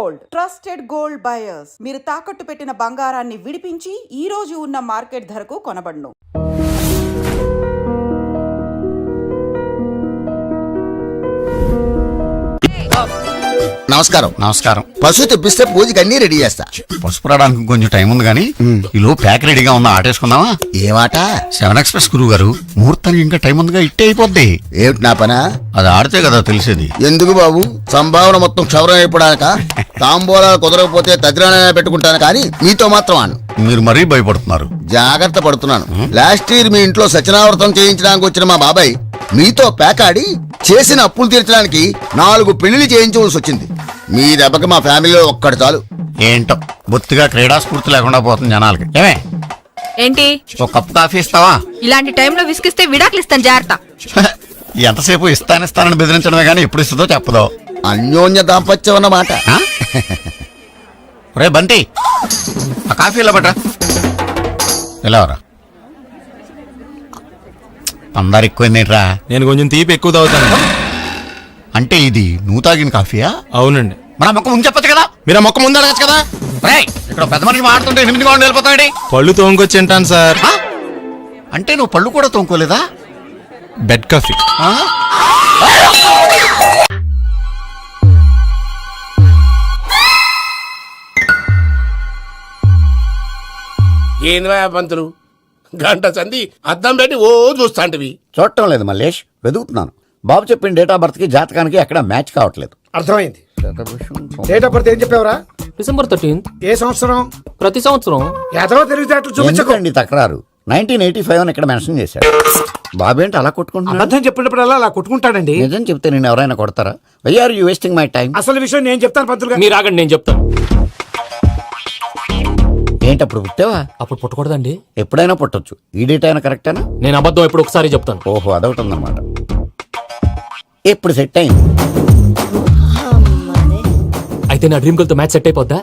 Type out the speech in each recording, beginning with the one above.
Gold, trusted gold buyers. మీరు తాకట్టు పెట్టిన బంగారాన్ని విడిపించి ఈ రోజు ఉన్న మార్కెట్ ధరకు కొనబడును. నమస్కారం. నమస్కారం. పశువు తెప్పిస్తే పూజకి అన్ని రెడీ చేస్తా. పసుపు రావడానికి కొంచెం టైం ఉంది కానీ ఈలో ప్యాక్ రెడీగా ఉందా, ఆటేసుకుందామా? ఏమాట? 7 ఎక్స్ప్రెస్ గురువు గారు, ముహూర్తానికి ఇంకా టైం ఉందిగా, ఇట్టే అయిపోద్ది. ఏమిటి నా పనా? అది ఆడితే కదా తెలిసేది. ఎందుకు బాబు, సంభావన మొత్తం క్షవరం అయిపోడాక తాంబూలాలు కుదరకపోతే తదిరాణాలు పెట్టుకుంటాను కానీ మీతో మాత్రం అను. మీరు మరీ భయపడుతున్నారు. జాగ్రత్త పడుతున్నాను. లాస్ట్ ఇయర్ మీ ఇంట్లో సత్యనావ్రతం చేయించడానికి వచ్చిన మా బాబాయ్ మీతో పేకాడి చేసిన అప్పులు తీర్చడానికి 4 పెళ్లిళ్ళు చేయించవలసి వచ్చింది. మీ దెబ్బకి మా ఫ్యామిలీలో ఒక్కడు చాలు. ఏంటో బొత్తిగా క్రీడా స్ఫూర్తి లేకుండా పోతుంది జనాలకి. ఏమే ఏంటి ఒక కప్ కాఫీ ఇస్తావా? ఇలాంటి టైంలో విసిగిస్తే విడాకులు ఇస్తాను, జాగ్రత్త. ఎంతసేపు ఇస్తానని బెదిరించడమే కానీ ఎప్పుడు ఇస్తుందో చెప్పదో. అన్యోన్య దాంపత్యం అన్నమాట. రే బంటి, ఆ కాఫీ ఇలా పట్రా. ఇలా రా. అందరు ఎక్కువైందేంట్రా? నేను కొంచెం తీపి ఎక్కువ తాగుతాను. అంటే ఇది నువ్వు తాగిన కాఫీయా? అవునండి. మన మొక్క ముందు చెప్పచ్చు కదా. మీరు ఆ మొక్క ముందు అడగచ్చు కదా. ఇక్కడ పెద్ద మనిషి మాడుతుంటే 8 గంటలు వెళ్ళిపోతాడు. పళ్ళు తోముకొచ్చి తింటాను సార్. అంటే నువ్వు పళ్ళు కూడా తోముకోలేదా? Bed coffee. ఏంది పంతులు, గంట సంధి అద్దం పెట్టి ఓ చూస్తాంటివి? చూడటం లేదు మల్లేష్, వెతుకుతున్నాను. బాబు చెప్పిన డేట్ ఆఫ్ బర్త్ కి జాతకానికి ఎక్కడ మ్యాచ్ కావట్లేదు. అర్థమైంది. డేట్ ఆఫ్ బర్త్ ఏం చెప్పావురా? December 13th. ఏ సంవత్సరం? ప్రతి సంవత్సరం. ఎదవ తెలివితేటలు చూపించకండి. ఎందుకండి తక్రారు? 1985 అని ఇక్కడ మెన్షన్ చేశాడు. బాబు ఏంటి అలా కొట్టుకుంటున్నాడు? అబద్ధం చెప్పినప్పుడల్లా అలా కొట్టుకుంటాడండి. నిజం చెప్తే నేను ఎవరైనా కొడతారా? Why are you wasting my time? అసలు విషయం నేను చెప్తాను పంతులు గారు. మీరు ఆగండి, నేను చెప్తాను. ఏంటి అప్పుడు పుట్టావా? అప్పుడు పుట్టకూడదండి. ఎప్పుడైనా పుట్టొచ్చు. ఈ డేట్ అయినా కరెక్టేనా? నేను అబద్ధం ఎప్పుడు ఒకసారి చెప్తాను. ఓహో, అదొకటి ఉందన్నమాట. ఇప్పుడు సెట్ అయింది. అయితే నా డ్రీమ్ గర్ల్ తో మ్యాచ్ సెట్ అయిపోద్దా?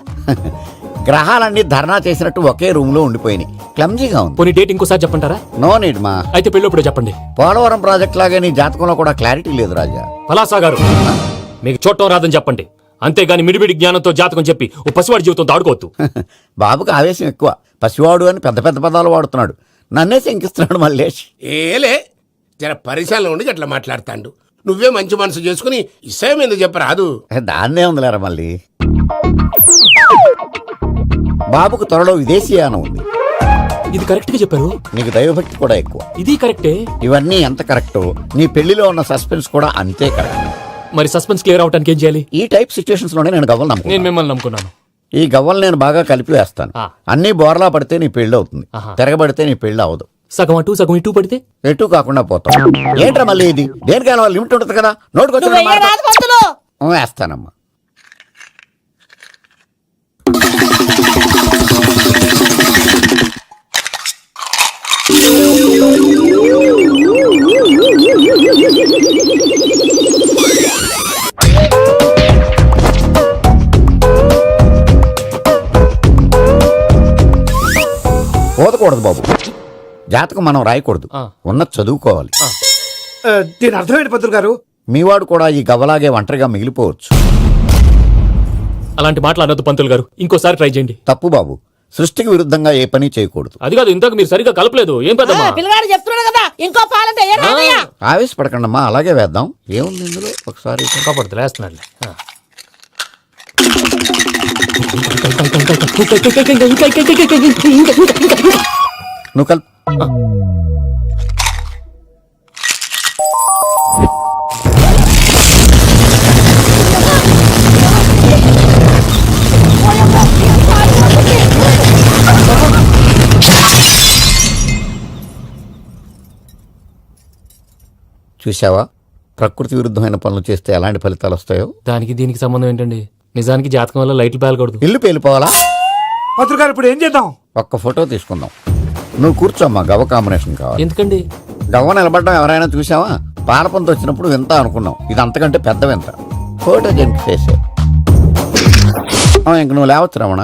గ్రహాలన్నీ ధర్నా చేసినట్టు ఒకే రూమ్ లో ఉండిపోయినాయి. క్లమ్జీగా ఉంది. పోనీ డేట్ ఇంకోసారి చెప్పంటారా? నో నీడ్ మా. అయితే పెళ్ళప్పుడు చెప్పండి. పోలవరం ప్రాజెక్ట్ లాగే నీ జాతకంలో కూడా క్లారిటీ లేదు రాజా. పలాసా గారు, మీకు చూడటం రాదని చెప్పండి. అంతేగాని మిడిమిడి జ్ఞానంతో జాతకం చెప్పి ఓ పసివాడి జీవితం దాడుకోవద్దు. బాబుకి ఆవేశం ఎక్కువ. పసివాడు అని పెద్ద పెద్ద పదాలు వాడుతున్నాడు. నన్నే శంకిస్తున్నాడు మల్లేష్. ఏలే, జర పరిశాలలో ఉండి అట్లా మాట్లాడతాండు. నువ్వే మంచి మనసు చేసుకుని ఇసేం ఎందుకు చెప్పరాదు? దాన్నే ఉందిలేరా మళ్ళీ. బాబుకు త్వరలో విదేశీయానం ఉంది. ఇది కరెక్ట్ గా చెప్పారు. నీకు దైవభక్తి కూడా ఎక్కువ. ఇది కరెక్టే. ఇవన్నీ ఎంత కరెక్టో నీ పెళ్లిలో ఉన్న సస్పెన్స్ కూడా అంతే కరెక్ట్. మరి సస్పెన్స్ క్లియర్ అవడానికి ఏం చేయాలి? ఈ టైప్ సిచ్యువేషన్స్ లోనే నేను గవ్వలు నేను నమ్ముకున్నాను. మిమ్మల్ని నమ్ముకున్నాను. ఈ గవ్వలు నేను బాగా కలిపి వేస్తాను. అన్ని బోర్లా పడితే నీ పెళ్లి అవుతుంది. తిరగబడితే నీ పెళ్లి అవదు. సగం అటు సగం ఇటు పడితే ఎటు కాకుండా పోతాం. ఏంట్రా మళ్ళీ ఇది? దేనికైనా లిమిట్ ఉంటుంది కదా. నోటుకొచ్చిన వేస్తానమ్మా. పోదకూడదు బాబు. జాతకం మనం రాయకూడదు, ఉన్నది చదువుకోవాలి. దీని అర్థమైంది పంతులు గారు. మీవాడు కూడా ఈ గవ్వలాగే ఒంటరిగా మిగిలిపోవచ్చు. అలాంటి మాటలు అనొద్దు పంతులు గారు. ఇంకోసారి ట్రై చేయండి. తప్పు బాబు. సృష్టికి విరుద్ధంగా ఏ పని చేయకూడదు. అది కాదు, ఇంతకు మీరు సరిగ్గా కలపలేదు. ఏం పెద్దమ్మా? పిల్లగాడు చెప్తున్నాడు కదా, ఇంకో పాలంటే ఆవేశపడకండమ్మా, అలాగే వేద్దాం. ఏముంది ఇందులో? ఒకసారి కాపాడుతు వేస్తున్నాడు. నువ్వు కల్. చూసావా, ప్రకృతి విరుద్ధమైన పనులు చేస్తే ఎలాంటి ఫలితాలు వస్తాయో. దానికి దీనికి సంబంధం ఏంటండి? నిజానికి జాతకం వల్ల లైట్లు పేలకూడదు. ఇల్లు పేలిపోవాలా? పంతులు గారు ఇప్పుడు ఏం చేద్దాం? ఒక్క ఫోటో తీసుకుందాం. నువ్వు కూర్చోమ్మా, గవ్వ కాంబినేషన్ కావాలి. ఎందుకండి? గవ్వ నిలబడ్డం ఎవరైనా చూసావా? పాలపంత వచ్చినప్పుడు వింత అనుకున్నాం, ఇది అంతకంటే పెద్ద వింత. ఫోటో జంక్ చేసే ఇంక నువ్వు లేవచ్చు రమణ.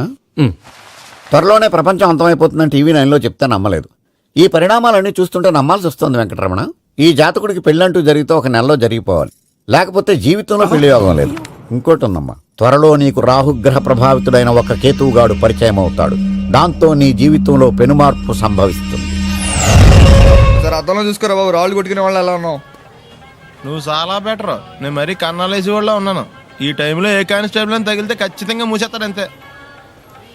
త్వరలోనే ప్రపంచం అంతమైపోతుందని టీవీ 9లో చెప్తే నమ్మలేదు. ఈ పరిణామాలన్నీ చూస్తుంటే నమ్మాల్సి వస్తుంది వెంకటరమణ. ఈ జాతకుడికి పెళ్ళంటూ జరిగితే 1 నెలలో జరిగిపోవాలి, లేకపోతే జీవితంలో పెళ్లి యోగం లేదు. ఇంకోటి ఉందమ్మా, త్వరలో నీకు రాహుగ్రహ ప్రభావితుడైన ఒక కేతువుగాడు పరిచయం అవుతాడు. దాంతో నీ జీవితంలో పెనుమార్పు సంభవిస్తుంది. సార్ అద్దంలో చూసుకోరా బాబు, రాళ్ళు కొట్టుకునే వాళ్ళు ఎలా ఉన్నావు? నువ్వు చాలా బెటర్. నేను మరీ కన్నాలేసి వాళ్ళ ఉన్నాను. ఈ టైంలో ఏ కానిస్టేబుల్ అని తగిలితే ఖచ్చితంగా మూసేస్తాడు అంతే.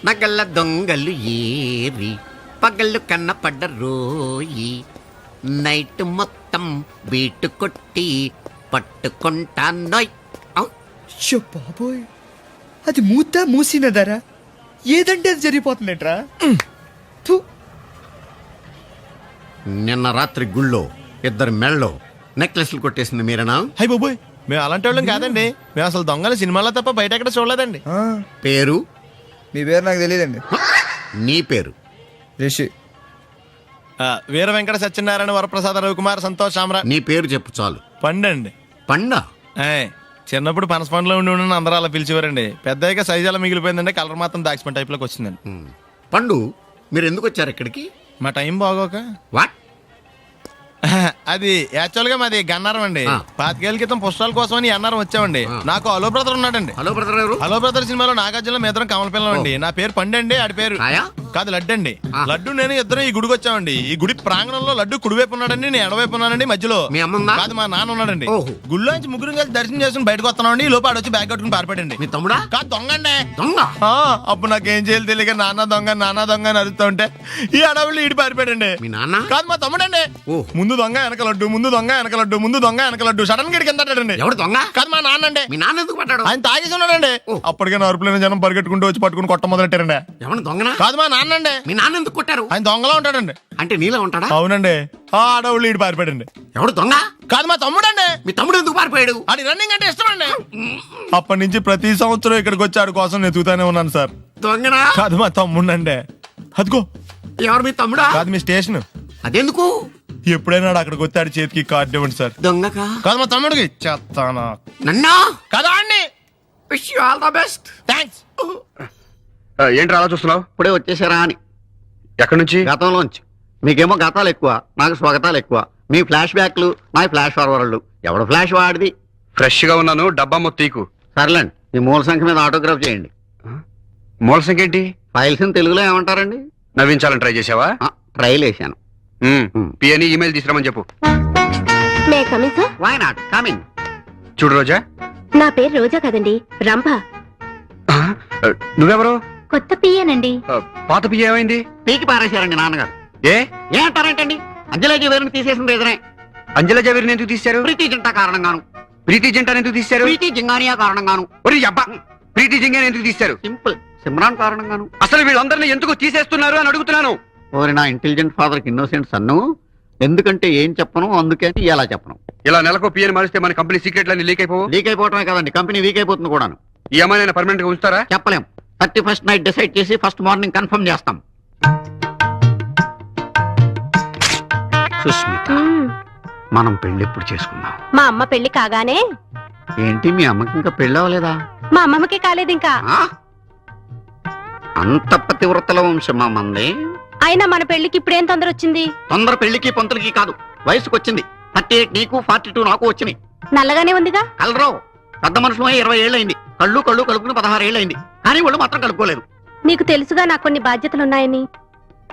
నగల్ల దొంగలు ఏరి పగళ్ళు కన్నపడ్డ రోయి, నైట్ మొత్తం బీటు కొట్టి పట్టుకుంటానోయ్. బాబోయ్, అది మూసినదరా? ఏదంటే అది జరిగిపోతుందేట్రా? నిన్న రాత్రి గుళ్ళో ఇద్దరు మెళ్ళో నెక్లెస్లు కొట్టేసింది మీరేనా? హై బాబోయ్, మేము అలాంటి వాళ్ళం కాదండి. మేము అసలు దొంగలు సినిమాలో తప్ప బయట ఎక్కడ చూడలేదండి. పేరు? మీ పేరు నాకు తెలియదండి. నీ పేరు? రిషి. వీర వెంకట సత్యనారాయణ వరప్రసాద రవికుమార్ సంతోష్ సామ్రా. నీ పేరు చెప్పు చాలు. పండండి. పండా? చిన్నప్పుడు పనస పండులో ఉండి అందరూ అలా పిలిచేవారండి. పెద్దగా సైజ్ అలా మిగిలిపోయిందండి, కలర్ మాత్రం దాచిపోయిన టైప్లోకి వచ్చిందండి. పండు, మీరు ఎందుకు వచ్చారు ఇక్కడికి? మా టైం బాగోక. వాట్? అది యాక్చువల్ గా మాది గన్నారం అండి. 25 ఏళ్ల క్రితం పుస్తకాల కోసం అని అన్నారం వచ్చామండి. నాకు హలో బ్రదర్ ఉన్నాడండి. హలో బ్రదర్ ఎవరు? హలో బ్రదర్ సినిమాలో నాగార్జున మేదరం కమల పిల్లం అండి. నా పేరు పండండి, ఆడి పేరు కాదు లడ్డు అండి. లడ్డు నేను ఇద్దరు ఈ గుడికి వచ్చామండి. ఈ గుడి ప్రాంగణంలో లడ్డు కుడివైపు ఉన్నాడండి, నేను ఎడవైపు ఉన్నానండి. మధ్యలో మీ అమ్మ కాదు మా నాన్న ఉన్నాడండి. గుళ్ళో నుంచి ముగ్గురు కలిసి దర్శనం చేసుకుని బయటకు వస్తున్నామండి. ఈ లోపు ఆడొచ్చి బ్యాగ్ కట్టుకుని పారిపోయండి. మీ తమ్ముడా? కాదు దొంగ అండి. దొంగ? అప్పుడు నాకేం చేయాలి తెలియక నాన్న దొంగ అని అరుస్తూ ఉంటే ఈ అడవులు ఈడి పారిపోయాడండి. మీ నాన్న? కాదు మా తమ్ముడండి. ముందు దొంగ వెనక లడ్డు, ముందు దొంగ వెనక లడ్డు, ముందు దొంగ వెనక లడ్డు. సడన్ గా కిందండి. ఎవడు దొంగ? కాదు మా నాన్న అండి. మీ నాన్న ఎందుకు పడ్డాడు? ఆయన తాగేసి ఉన్నాడండి. అప్పటికే నరుపులైన జనం పరిగెట్టుకుంటూ వచ్చి పట్టుకుని కొట్ట మొదలెట్టారండి. ఎవడు దొంగనా? కాదు మా నాన్న అండి. మీ నాన్న ఎందుకు కొట్టారు? ఆయన దొంగలా ఉంటాడండి. అంటే నీలా ఉంటాడా? అవునండి. ఆ అడవులు ఈడి పారిపోయాడండి. ఎవడు దొంగ? కాదు మా తమ్ముడండి. మీ తమ్ముడు ఎందుకు పారిపోయాడు? అది రన్నింగ్ అంటే ఇష్టం అండి. అప్పటి నుంచి ప్రతి సంవత్సరం ఇక్కడికి వచ్చి ఆడి కోసం వెతుకుతానే ఉన్నాను సార్. దొంగనా? కాదు మా తమ్ముడండి. అదిగో. ఎవరు మీ తమ్ముడా? కాదు మీ స్టేషన్. అదెందుకు? ఎప్పుడైనా అక్కడికి వచ్చాడు చేతికి కార్డు ఇవ్వండి సార్. దొంగకా? కాదు మా తమ్ముడికి. చెత్తానా? నన్నా? కదా అండి. Wish you all the best. Thanks. ఏంటి అలా చూస్తున్నావు? ఇప్పుడే వచ్చేసారా అని. ఎక్కడి నుంచి? గతంలోంచి. మీకేమో గతాలు ఎక్కువ, నాకు స్వాగతాలు ఎక్కువ. మీ ఫ్లాష్ బ్యాక్లు, నా ఫ్లాష్ ఫార్వర్డ్లు. ఎవడు ఫ్లాష్ వాడిది? ఫ్రెష్ గా ఉన్నాను, డబ్బా మొత్తం. సర్లేండి, ఈ మూల సంఖ్య మీద ఆటోగ్రాఫ్ చేయండి. మూల సంఖ్య ఏంటి? ఫైల్స్ తెలుగులో ఏమంటారండి? నవ్వించాలని ట్రై చేసావా? ట్రైల్ వేసాను. పిఎని ఈమెయిల్ తీసుకురామని చెప్పు. May coming sir? Why not coming. చూడు రోజా. నా పేరు రోజా కదండి, రంభ. నువ్వెవరు? కొత్త పియ్యనండి. పాత పియ్య ఏమైంది? పీకి పారేశారండి నాన్నగారు. ఏ అంటారేంటండి? అంజలేజీ వేరుని తీసేసిన ఎదురే. అంజల జవేరిని ఎందుకు తీశారు? ప్రీతి జంట కారణంగాను. ప్రీతి జంట ఎందుకు తీశారు? ప్రీతి జింగానియా కారణంగాను. అబ్బా, ప్రీతి జింగాని ఎందుకు తీశారు? సింపుల్, సిమ్రాన్ కారణంగాను. అసలు వీళ్ళందరినీ ఎందుకు తీసేస్తున్నారు అని అడుగుతున్నాను. ఓరి నా ఇంటెలిజెంట్ ఫాదర్ కి ఇన్నోసెంట్ సన్ను. ఎందుకంటే ఏం చెప్పను, అందుకే ఎలా చెప్పను. ఇలా నెలకు పిఎని మారిస్తే మన కంపెనీ సీక్రెట్లన్నీ లీక్ అయిపోవు. లీక్ అయిపోవటమే కదండి, కంపెనీ వీక్ అయిపోతుంది కూడాను. ఈ అమ్మాయి పర్మనెంట్ గా ఉంచుతారా? చెప్పలేం. 31st నైట్ డిసైడ్ చేసి ఫస్ట్ మార్నింగ్ కన్ఫర్మ్ చేస్తాం. సుస్మిత, మనం పెళ్లి ఎప్పుడు చేసుకుందాం? మా అమ్మ పెళ్లి కాగానే. ఏంటి, మీ అమ్మకి ఇంకా పెళ్లి అవ్వలేదా? మా అమ్మమ్మకి కాలేదు ఇంకా. అంత పతివ్రతల వంశమా మంది? అయినా మన పెళ్లికి ఇప్పుడేం తొందర వచ్చింది? తొందర పెళ్లికి పంతులకి కాదు, వయసుకు వచ్చింది. 38 నీకు, 42 నాకు వచ్చినాయి. నల్లగానే ఉందిగా. కలరావు, పెద్ద మనుషులు 20 ఏళ్ళైంది. కళ్ళు కలుపుకుని 16 ఏళ్ళైంది. కానీ వాళ్ళు మాత్రం కలుపుకోలేదు. నీకు తెలుసుగా నాకు కొన్ని బాధ్యతలున్నాయని.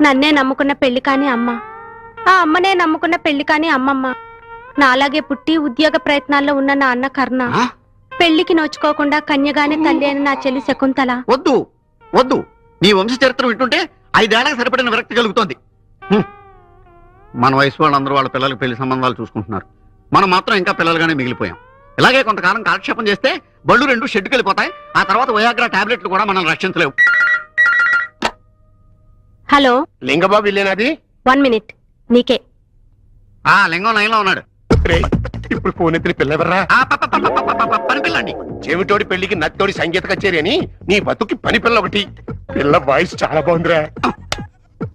నన్నే నమ్ముకున్న పెళ్లి కాని అమ్మ, ఆ అమ్మనే నమ్ముకున్న పెళ్లి కాని అమ్మమ్మ, నాలాగే పుట్టి ఉద్యోగ ప్రయత్నాల్లో ఉన్న నా అన్న కర్ణ, పెళ్లికి నోచుకోకుండా కన్యగానే తల్లి అని నా చెల్లి శకుంతల. వద్దు వద్దు, నీ వంశ చరిత్ర వింటుంటే 5 ఏళ్లకు సరిపడిన విరక్తి కలుగుతోంది. మన వయసు వాళ్ళందరూ వాళ్ళ పిల్లలకి పెళ్లి సంబంధాలు చూసుకుంటున్నారు. మనం మాత్రం ఇంకా పిల్లలుగానే మిగిలిపోయాం. ఇలాగే కొంతకాలం కాలక్షేపం చేస్తే బళ్ళు 2 షెడ్డుకి వెళ్ళిపోతాయి. ఆ తర్వాత వయాగ్రా టాబ్లెట్లు కూడా మనల్ని రక్షించలేవు. హలో లింగబాబు ఇల్లేనాది? 1 మినిట్, నీకే. లింగం లైన్లో ఉన్నాడు. ఇప్పుడు ఫోన్ ఎత్తిన పిల్లెవర్రా? పని పిల్లండి. చెవిటోడి పెళ్లికి నత్తోడి సంగీత కచేరీ అని నీ బతుకి పని పిల్ల ఒకటి. పిల్ల వాయిస్ చాలా బాగుందిరా.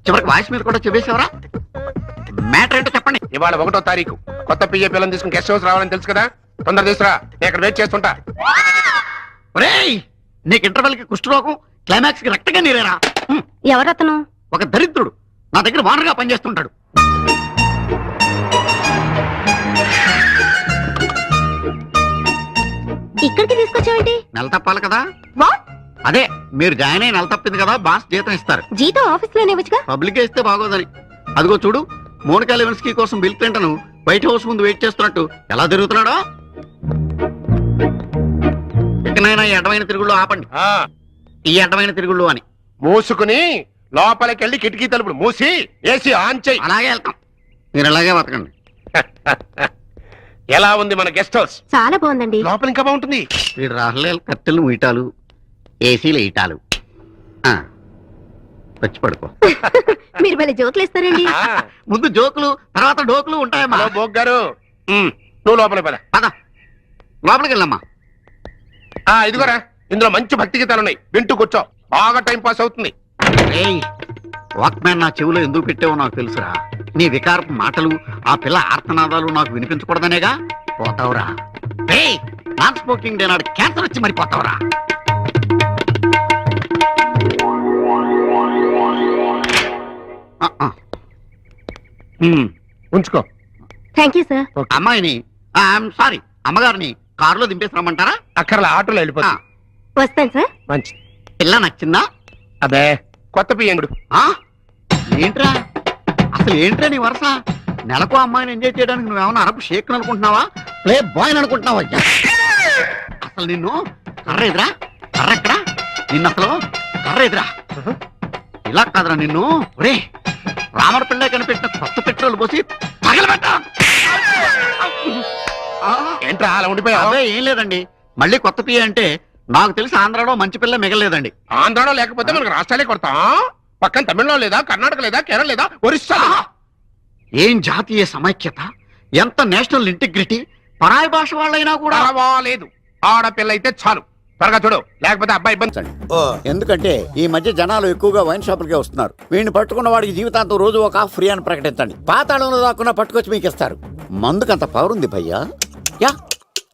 చివరికి వాయిస్ మీద కూడా చెప్పేసేవరా? మ్యాటర్ ఏంటో చెప్పండి. ఇవాళ 1వ తారీఖు. కొత్త పియ్య పిల్లని తీసుకుని గెస్ట్ హౌస్ రావాలని తెలుసు కదా, తొందర తీసుకురా, నేను ఇక్కడ వెయిట్ చేస్తుంటా. ఒరేయ్, నీకు ఇంటర్వెల్ కి కుష్ఠరోగం, క్లైమాక్స్ కి రక్తగా నీరేరా. ఎవరతను? ఒక దరిద్రుడు, నా దగ్గర వానరుగా పనిచేస్తుంటాడు. ఇక్కడికి తీసుకొచ్చావేంటి? నెల తప్పాలి కదా. వాట్? అదే మీరు జాయిన్ అయి నెల తప్పింది కదా, బాస్ జీతం ఇస్తారు. జీతం ఆఫీస్ లోనే ఇవ్వచ్చుగా. పబ్లిక్ ఇస్తే బాగోదని. అదిగో చూడు, మోనికా లెవెన్స్కీ కోసం బిల్ క్లింటన్ వైట్ హౌస్ ముందు వెయిట్ చేస్తున్నట్టు ఎలా తిరుగుతున్నాడో. ఇకనైనా ఈ అడ్డమైన తిరుగుళ్ళు ఆపండి. ఈ అడ్డమైన తిరుగుళ్ళు అని మూసుకుని లోపలికి వెళ్ళి కిటికీ తలుపులు మూసి ఏసీ ఆన్ చెయ్యి. అలాగే వెళ్తాం. మీరు అలాగే బతకండి. ఎలా ఉంది మన గెస్ట్ హౌస్? చాలా బాగుందండి. లోపల ఇంకా బాగుంటుంది. వీడు రాహుల్ కట్టెలు ముయిటాలు, ఏసీలు ఇటాలు. వచ్చి పడుకో. మీరు భలే జోకులు ఇస్తారండి. ముందు జోకులు తర్వాత డోకులు ఉంటాయమ్మా. హలో బోగ్ గారు, నువ్వు లోపల పద. పద లోపలికి వెళ్ళమ్మా. ఇదిగోరా, ఇందులో మంచి భక్తి గీతాలు ఉన్నాయి, వింటూ కూర్చో, బాగా టైం పాస్ అవుతుంది. వాక్మ్యాన్ నా చెవిలో ఎందుకు పెట్టావో నాకు తెలుసురా. నీ వికారపు మాటలు, ఆ పిల్ల ఆర్తనాదాలు నాకు వినిపించకూడదనేగా. పోతావురా. నాన్ స్మోకింగ్ డే నాడు క్యాన్సర్ వచ్చి మరి పోతావురా. ఉంచుకో. Thank you sir. అమ్మాయిని సారీ అమ్మగారిని కారులో దింపేసి రమ్మంటారా? అక్కర్లా, ఆటోలో వెళ్ళిపోతా. వస్తాను సార్. మంచి పిల్ల నచ్చిందా? అదే కొత్త పియ్యంగుడు. ఏంట్రా అసలు ఏంట్రా నీ వరుస? నెలకు అమ్మాయిని ఎంజాయ్ చేయడానికి నువ్వేమన్నా అరబ్ షేక్ అనుకుంటున్నావా, ప్లే బాయ్ అనుకుంటున్నావా? అసలు నిన్ను కర్ర ఎదురా, కర్ర ఎక్కడా? నిన్ను అసలు కర్ర ఎదురా. ఇలా కాదురా నిన్ను. రే రామర్ పిల్ల కనిపెట్టిన కొత్త పెట్రోల్ పోసి తగలబెట్టా. ఏంట్రా అలా ఉండిపోయా? అదే ఏం లేదండి, మళ్ళీ కొత్త పియ్య అంటే నాకు తెలిసి ఆంధ్రాలో మంచి పిల్ల మిగలేదండి. ఆంధ్రాలో లేకపోతే మనకు రాష్ట్రాలే కొడతాం. పక్కన తమిళనాడు లేదా, కర్ణాటక లేదా, కేరళ లేదా, ఒరిస్సా. ఏం జాతీయ సమైక్యత, ఎంత నేషనల్ ఇంటిగ్రిటీ. పరాయి భాష వాళ్ళైనా కూడా పర్వాలేదు, ఆడపిల్ల అయితే చాలు. త్వరగా చూడు, లేకపోతే అబ్బాయి ఇబ్బంది. ఎందుకంటే ఈ మధ్య జనాలు ఎక్కువగా వైన్ షాపులకే వస్తున్నారు. వీడిని పట్టుకున్న వాడికి జీవితాంతం రోజు ఒక ఆఫ్ ఫ్రీ అని ప్రకటించండి. పాతాళంలో దాక్కున్నా పట్టుకొచ్చి మీకు ఇస్తారు. మందుకంత పవర్ ఉంది భయ్యా. యా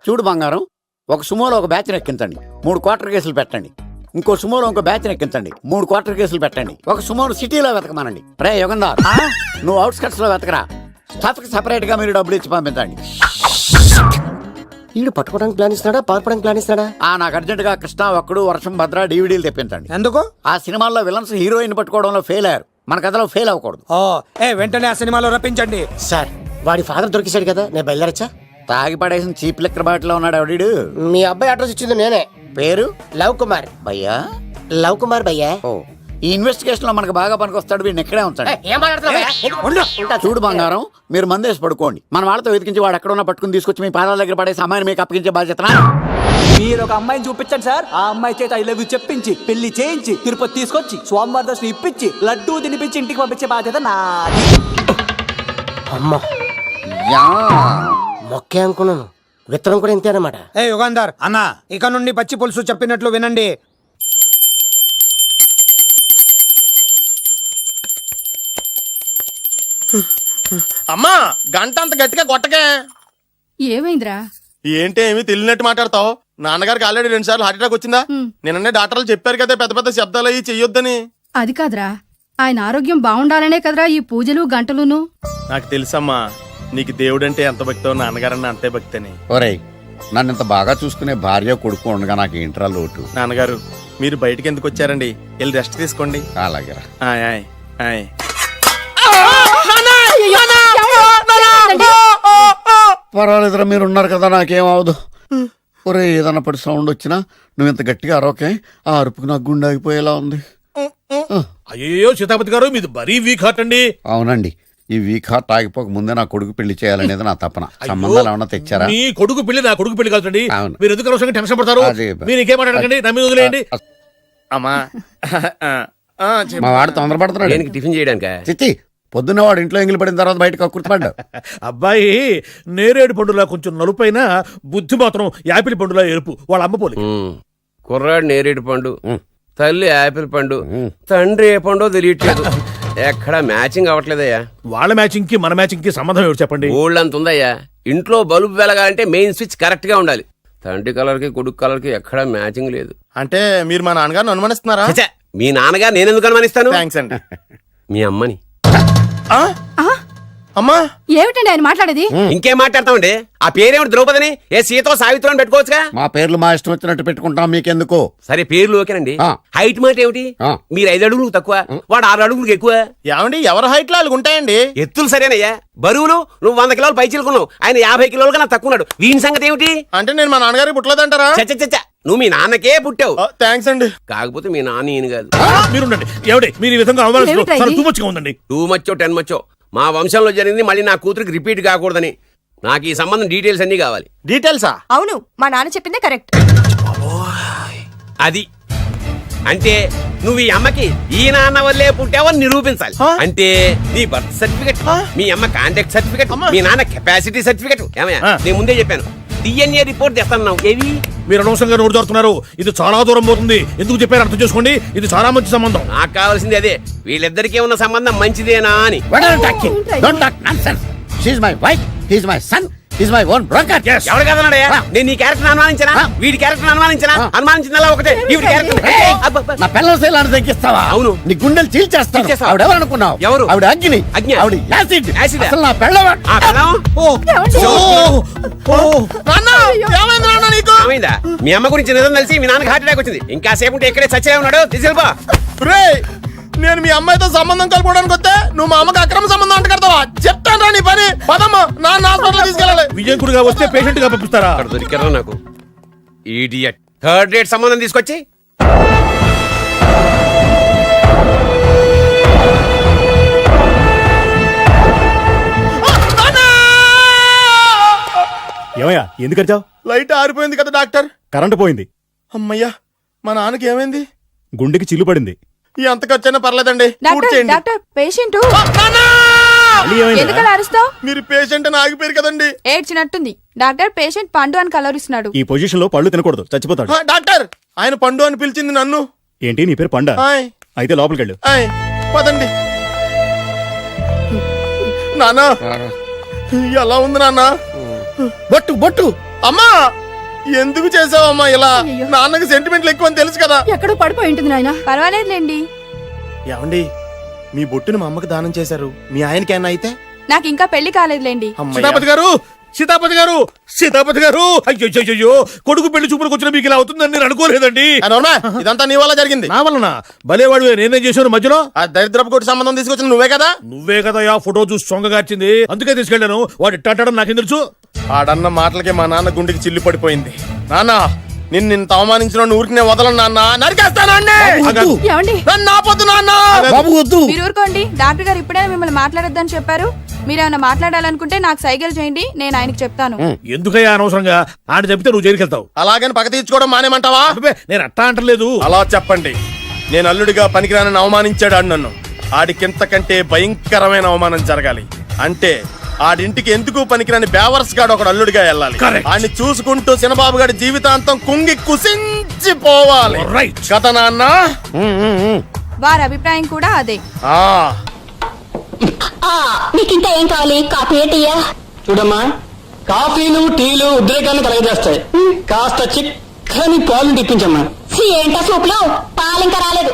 చూడు బంగారం, ఒక సుమోలో ఒక బ్యాచ్ ఎక్కించండి, 3 క్వార్టర్ కేసులు పెట్టండి. ఇంకో సుమోలో ఇంకో బ్యాచ్ ఎక్కించండి, 3 క్వార్టర్ కేసులు పెట్టండి. ఒక సుమోను సిటీలో వెతకమానండి. రే యుగంధర్, నువ్వు అవుట్స్కట్స్ లో వెతకరా. స్టాఫ్ కి సెపరేట్ గా మీరు డబ్బులు ఇచ్చి పంపించండి. వీడు పట్టుకోవడానికి ప్లాన్ ఇస్తాడా, పారిపోవడానికి ప్లాన్ ఇస్తాడా? నాకు అర్జెంట్ గా కృష్ణ ఒక్కడు, వర్షం భద్ర డివిడీలు తెప్పించండి. ఎందుకు? ఆ సినిమాల్లో విలన్స్ హీరోయిన్ పట్టుకోవడంలో ఫెయిల్ అయ్యారు, మన కథలో ఫెయిల్ అవ్వకూడదు. వెంటనే ఆ సినిమాలో రప్పించండి. సార్, వాడి ఫాదర్ దొరికేశాడు కదా, నేను బయలుదేరచ్చా? తాగి పడేసిన చీప్ లిక్కర్ బాటిలో ఉన్నాడు ఎవడీడు? మీ అబ్బాయి అడ్రస్ ఇచ్చింది నేనే. పేరు లవ్ కుమార్. భయ్యా లవ్ కుమార్ భయ్యా. ఓ, ఈ ఇన్వెస్టిగేషన్ లో మనకు బాగా పనికొస్తాడు. వీడిని ఎక్కడే ఉంచండి. చూడు బంగారం, మీరు మందేసి పడుకోండి. మన వాళ్ళతో వెతికించి వాడు ఎక్కడ ఉన్నా పట్టుకుని తీసుకొచ్చి మీ పాదాల దగ్గర పడేసి అమ్మాయిని మీకు అప్పగించే బాధ్యత. మీరు ఒక అమ్మాయిని చూపించండి సార్. ఆ అమ్మాయి చేత ఐ లవ్ యూ చెప్పించి పెళ్లి చేయించి తిరుపతి తీసుకొచ్చి స్వామివారి దర్శనం ఇప్పించి లడ్డూ తినిపించి ఇంటికి పంపించే బాధ్యత నాది. అమ్మా మొక్కే అనుకున్నాను, విత్తనం కూడా ఇంతే అన్నమాట. యుగంధర్ అన్న, ఇక నుండి పచ్చి పులుసు చెప్పినట్లు వినండి. అమ్మా గంట అంత గట్టిగా కొట్టకే. ఏమైందిరా? ఏంటి ఏమి తెలియనట్టు మాట్లాడతావు? నాన్నగారికి ఆల్రెడీ 2 సార్లు హార్ట్ అటాక్ వచ్చిందా? నిన్ననే డాక్టర్లు చెప్పారు కదా పెద్ద పెద్ద శబ్దాలు అయ్యి చెయ్యొద్దని. అది కాదురా, ఆయన ఆరోగ్యం బాగుండాలనే కదరా ఈ పూజలు గంటలును. నాకు తెలుసమ్మా, నీకు దేవుడంటే ఎంత భక్తో నాన్నగారన్న అంతే భక్తి అని. ఒరేయ్, నన్ను ఇంత బాగా చూసుకునే భార్య కొడుకు ఉండగా నాకు ఏంట్రా లోటు? నాన్నగారు మీరు బయటికి ఎందుకు వచ్చారండి? వెళ్ళి రెస్ట్ తీసుకోండి. అలాగే ఆయ్ ఆయ్ ఆయ్. పర్వాలేదురా, మీరు ఉన్నారు కదా, నాకేం అవదు. ఒరే, ఏదన్నా పడి సౌండ్ వచ్చినా నువ్వు ఇంత గట్టిగా అరవకే. ఆ అరుపుకు నాకు గుండె ఆగిపోయేలా ఉంది. అయ్యో సీతాపతి గారు, మీది మరీ వీక్ హార్ట్ అండి. అవునండి, ఈ వీక్ హార్ట్ ఆగిపోక ముందే నా కొడుకు పెళ్లి చేయాలనేది నా తపన. సంబంధాలు ఏమన్నా తెచ్చారా? మీ కొడుకు పెళ్లి నా కొడుకు పెళ్లి కాదండి. అవును. మీరు ఎందుకు అనవసరంగా టెన్షన్ పడతారు? మీరు ఇంకేం మాట్లాడకండి, నా మీద వదిలేయండి. అమ్మా మా వాడు తొందరపడుతున్నాడు టిఫిన్ చేయడానికి. చిచ్చి, పొద్దున్న వాడు ఇంట్లో ఎంగిలి పడిన తర్వాత బయటకు కక్కుర్తిపడ్డాడు. అబ్బాయి నేరేడు పండులా కొంచెం నలుపైన, బుద్ధి మాత్రం యాపిల్ పండులా ఎరుపు. వాళ్ళ అమ్మ పోలి. కుర్రాడు నేరేడు పండు, తల్లి యాపిల్ పండు, తండ్రి ఏ పండో తెలియట్లేదు. ఎక్కడ మ్యాచింగ్ అవ్వట్లేదయ్యా. వాళ్ళ మ్యాచింగ్ కి మన మ్యాచింగ్ కి సంబంధం ఏమిటి చెప్పండి? ఊళ్ళంత ఉందయ్యా. ఇంట్లో బల్బు వెలగాలంటే మెయిన్ స్విచ్ కరెక్ట్ గా ఉండాలి. తండ్రి కలర్ కి కొడుకు కలర్ కి ఎక్కడ మ్యాచింగ్ లేదు. అంటే మీరు మా నాన్నగారిని అనుమానిస్తున్నారా? మీ నాన్నగారు నేను ఎందుకు అనుమానిస్తాను? థ్యాంక్స్ అండి. మీ అమ్మని. అమ్మా ఏమిటండి ఆయన మాట్లాడేది? ఇంకేం మాట్లాడతామండి? ఆ పేరేమిటి ద్రౌపదిని? ఏ సీతో సావిత్రం అని పెట్టుకోవచ్చుగా. మా పేర్లు మా ఇష్టం వచ్చినట్టు పెట్టుకుంటాం, మీకెందుకు? సరే పేర్లు ఓకేనండి. ఆ. హైట్ మాట ఏమిటి? ఆ. మీరు 5 అడుగులు తక్కువ, వాడు 6 అడుగులకు ఎక్కువ. ఏమండి ఎవరి హైట్ లో వాళ్ళకి ఉంటాయండి. ఎత్తులు సరేనయ్యా. బరువులు నువ్వు 100 కిలోలు పై చిలుకున్నావు, ఆయన 50 కిలోలు కన్నా తక్కువ ఉన్నాడు. వీని సంగతి ఏమిటి? అంటే నేను మా నాన్నగారికి పుట్టలేదంటారా? చచ్చ నువ్వు మీ నాన్నకే పుట్టావు. థ్యాంక్స్ అండి. కాకపోతే మీ నాన్న ఈయన కాదు. మీరుండండి. ఏమిటి మీరు ఈ విధంగా ఏమిటా ఇది? టూ మచ్గా ఉందండి. 2 మచ్చో 10 మచ్చో మా వంశంలో జరిగింది మళ్ళీ నా కూతురికి రిపీట్ కాకూడదని నాకు ఈ సంబంధం డీటెయిల్స్ అన్ని కావాలి. డీటెయిల్సా? అవును, మా నాన్న చెప్పిందే కరెక్ట్. అది అంటే నువ్వు ఈ అమ్మకి ఈ నాన్న వల్లే పుట్టావని నిరూపించాలి. అంటే నీ బర్త్ సర్టిఫికెట్, మీ అమ్మ కాంటాక్ట్ సర్టిఫికెట్, మీ నాన్న కెపాసిటీ సర్టిఫికెట్. ఏమయ్యా నేను ముందే చెప్పాను DNA రిపోర్ట్ తెస్తాను. ఏవి మీరు అనవసరంగా నోరు జారుతున్నారు. ఇది చాలా దూరం పోతుంది. ఎందుకు చెప్పారు అర్థం చేసుకోండి. ఇది చాలా మంచి సంబంధం. నాకు కావాల్సింది అదే, వీళ్ళిద్దరికీ ఉన్న సంబంధం మంచిదేనా అని. ఎవరు కదన్నాడయ్యా? నేను నీ క్యారెక్టర్ అనుమానించనా? వీడి క్యారెక్టర్ అనుమానించనా? అనుమానించిందల్లా ఒకటే, వీడి క్యారెక్టర్. నా పిల్లల శైలాన్ని తగ్గిస్తావా? అవును. నీ గుండెలు చీల్చేస్తాను. చీల్చేస్తావా? ఆవిడ ఎవరు అనుకున్నావు? ఎవరు? ఆవిడ అగ్ని. అగ్ని? ఆవిడ యాసిడ్. యాసిడ్? అసలు నా పిల్లవ ఆ పిల్లం? నీకు ఏమైందా? మీ అమ్మ గురించి నిజం తెలిసి మీ నాన్నకి హార్ట్ అటాక్ వచ్చింది. ఇంకా సేపు ఉంటే ఇక్కడే చచ్చే ఉన్నాడు. తీసుకెళ్ళిపో. నేను మీ అమ్మాయితో సంబంధం కలుపుకోవడానికి వస్తే నువ్వు మా అమ్మకి అక్రమ సంబంధం అంట కడతావా? చెప్తాను రా నీ పని. పదమ్మా, నాన్న హాస్పిటల్ తీసుకెళ్ళాలి. విజయకుడిగా వస్తే పేషెంట్ గా పంపిస్తారా? అక్కడ దొరికారా నాకు ఈడియట్. 3rd రేట్ సంబంధం తీసుకొచ్చి ఏమయ్యా ఎందుకు వచ్చావు? లైట్ ఆరిపోయింది కదా డాక్టర్. కరెంటు పోయింది. అమ్మయ్యా, మా నాన్నకి ఏమైంది? గుండెకి చిల్లు పడింది. ఈ అంత ఖర్చైనా పర్లేదండి. పూర్తి చేయండి. డాక్టర్, పేషెంట్ నాన్నా! ఎందుకలా అరుస్తావు? మీరు పేషెంట్ అని ఆగిపోయారు కదండి. ఏడ్చినట్టుంది. డాక్టర్, పేషెంట్ పండు అని కలవరిస్తున్నాడు. ఈ పొజిషన్ లో పళ్ళు తినకూడదు, చచ్చిపోతాడు. డాక్టర్, ఆయన పండు అని పిలిచింది నన్ను. ఏంటి నీ పేరు పండ? ఆయ్. అయితే లోపలికి వెళ్ళు. ఆయ్, పదండి. నాన్న ఎలా ఉంది నాన్న? బొట్టు బొట్టు. అమ్మా ఎందుకు చేసావమ్మా ఇలా? నాన్నకి సెంటిమెంట్లు ఎక్కువ అని తెలుసు కదా. ఎక్కడో పడిపోయి ఉంటుంది నాయన. పర్వాలేదులేండి. ఏమండి, మీ బొట్టుని మా అమ్మకి దానం చేశారు. మీ ఆయనకి ఏమన్నా అయితే? నాకు ఇంకా పెళ్లి కాలేదులేండి. సీతాపతి గారు, సీతాపతి గారు, సీతాపతి గారు, అయ్యో కొడుకు పెళ్లి చూపులకు వచ్చిన మీకు ఇలా అవుతుందని నేను అనుకోలేదండి. ఇదంతా నీ వల్ల జరిగింది. నా వలన? భలేవాడు, నేనేం చేశాను మధ్యలో? ఆ దరిద్రపు కొట్టి సంబంధం తీసుకొచ్చిన నువ్వే కదా. నువ్వే కదా ఆ ఫోటో చూసి సొంగగార్చింది. అందుకే తీసుకెళ్ళాను. వాడు ఇట్టాడడం నాకేం తెలుసు? ఆడన్న మాటలకే మా నాన్న గుండెకి చిల్లు పడిపోయింది. నాన్న, నిన్ను అవమానించిన ఊరికి నేను వదలను నాన్న. నరికేస్తానండి. నన్ను ఆపొద్దు నాన్న. మీరు ఊరుకోండి. డాక్టర్ గారు ఇప్పుడే మిమ్మల్ని మాట్లాడొద్దని చెప్పారు. మీరేమైనా మాట్లాడాలనుకుంటే నాకు సైగలు చేయండి, నేను ఆయనకి చెప్తాను. ఎందుకయ్యా అనవసరంగా? ఆయన చెప్తే నువ్వు జైలుకి వెళ్తావు. అలాగని పక్క తీర్చుకోవడం మానేమంటావా? నేను అట్టా అంటలేదు. అలా చెప్పండి. నేను అల్లుడిగా పనికిరానని అవమానించాడు ఆడు నన్ను. ఆడికింతకంటే భయంకరమైన అవమానం జరగాలి. అంటే ఆడింటికి ఎందుకు పనికిరాని బేవర్స్ గాడు ఒకడు అల్లుడిగా వెళ్ళాలి. ఆడిని చూసుకుంటూ చిన్నబాబు గారి జీవితాంతం కుంగి కుసించిపోవాలి. కదా నాన్న? వారి అభిప్రాయం కూడా అదే. మీకింకా ఏం కావాలి? కాఫీ టీయా? చూడమ్మా, కాఫీలు టీలు ఉద్రేకాన్ని కలగజేస్తాయి. కాస్త చిక్కని పాలు తెప్పించమ్మా. ఏంటా సూపులో పాలు ఇంకా రాలేదు.